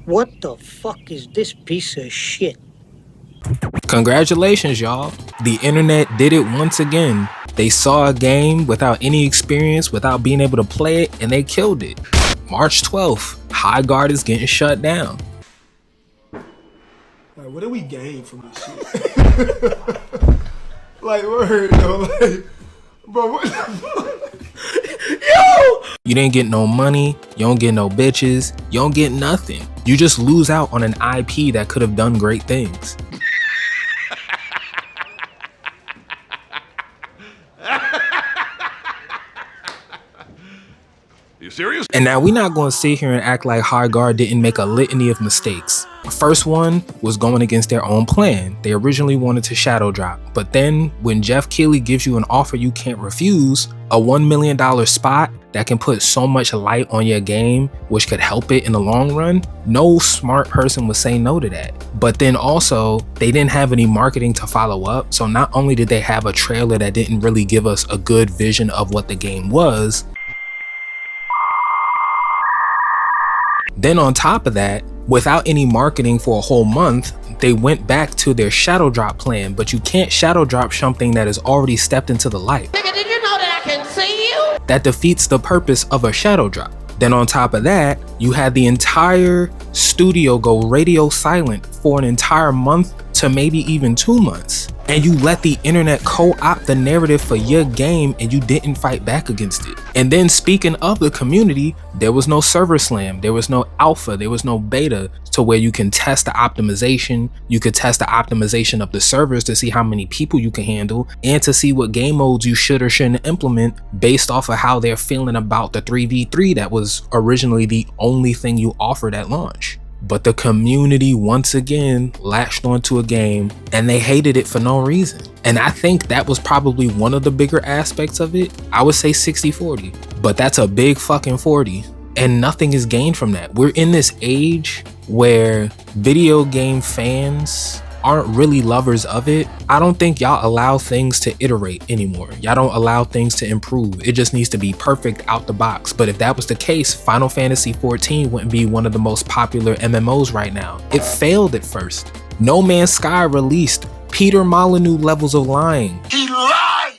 What the fuck is this piece of shit? Congratulations, y'all. The internet did it once again. They saw a game without any experience, without being able to play it, and they killed it. March 12th, Highguard is getting shut down. Like, what do we gain from this shit? Like, word, yo, like, bro, what the fuck? Yo! You didn't get no money, you don't get no bitches, you don't get nothing. You just lose out on an IP that could have done great things. You serious? And now we're not going to sit here and act like Highguard didn't make a litany of mistakes. The first one was going against their own plan. They originally wanted to shadow drop, but then when Jeff Keighley gives you an offer you can't refuse, a $1 million spot that can put so much light on your game, which could help it in the long run, no smart person would say no to that. But then also, they didn't have any marketing to follow up, so not only did they have a trailer that didn't really give us a good vision of what the game was, then on top of that, without any marketing for a whole month, they went back to their shadow drop plan, but you can't shadow drop something that has already stepped into the light. Nigga, did you know that I can see you? That defeats the purpose of a shadow drop. Then on top of that, you had the entire studio go radio silent for an entire month to maybe even 2 months. And you let the internet co-opt the narrative for your game and you didn't fight back against it. And then speaking of the community, there was no server slam, there was no alpha, there was no beta to where you can test the optimization, you could test the optimization of the servers to see how many people you can handle and to see what game modes you should or shouldn't implement based off of how they're feeling about the 3v3 that was originally the only thing you offered at launch. But the community once again latched onto a game and they hated it for no reason. And I think that was probably one of the bigger aspects of it. I would say 60-40, but that's a big fucking 40 and nothing is gained from that. We're in this age where video game fans aren't really lovers of it. I don't think y'all allow things to iterate anymore. Y'all don't allow things to improve. It just needs to be perfect out the box. But if that was the case, Final Fantasy XIV wouldn't be one of the most popular MMOs right now. It failed at first. No Man's Sky released. Peter Molyneux levels of lying. He lied!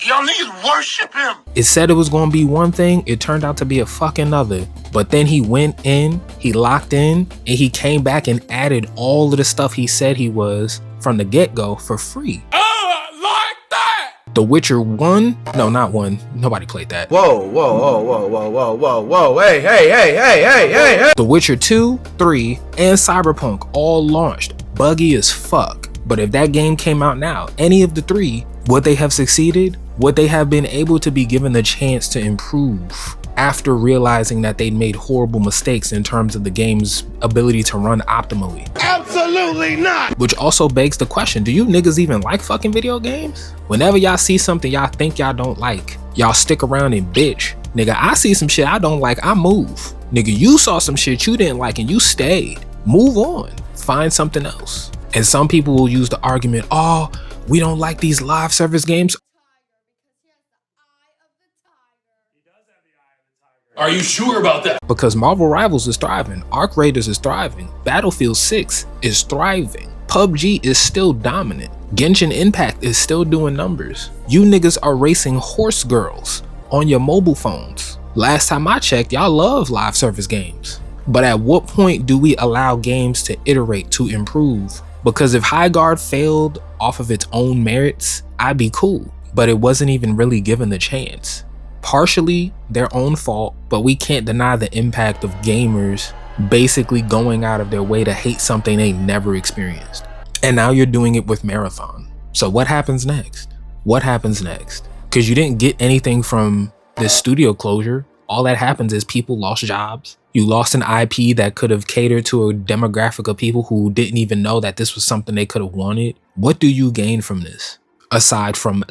Y'all niggas worship him! It said it was gonna be one thing, it turned out to be a fucking other. But then he went in, he locked in, and he came back and added all of the stuff he said he was from the get-go for free. Like that! The Witcher 1? No, not 1. Nobody played that. Whoa, whoa, whoa, whoa, whoa, whoa, whoa, whoa, hey, hey, hey, hey, hey, hey, hey! The Witcher 2, 3, and Cyberpunk all launched. Buggy as fuck. But if that game came out now, any of the three, would they have succeeded? Would they have been able to be given the chance to improve after realizing that they'd made horrible mistakes in terms of the game's ability to run optimally? Absolutely not! Which also begs the question, do you niggas even like fucking video games? Whenever y'all see something y'all think y'all don't like, y'all stick around and bitch. Nigga, I see some shit I don't like, I move. Nigga, you saw some shit you didn't like and you stayed. Move on, find something else. And some people will use the argument, oh, we don't like these live service games. Are you sure about that? Because Marvel Rivals is thriving, Arc Raiders is thriving, Battlefield 6 is thriving, PUBG is still dominant, Genshin Impact is still doing numbers. You niggas are racing horse girls on your mobile phones. Last time I checked, y'all love live service games. But at what point do we allow games to iterate, to improve? Because if Highguard failed off of its own merits, I'd be cool, but it wasn't even really given the chance. Partially their own fault, but we can't deny the impact of gamers basically going out of their way to hate something they never experienced. And now you're doing it with Marathon. So what happens next? What happens next? Because you didn't get anything from this studio closure. All that happens is people lost jobs. You lost an IP that could have catered to a demographic of people who didn't even know that this was something they could have wanted. What do you gain from this? Aside from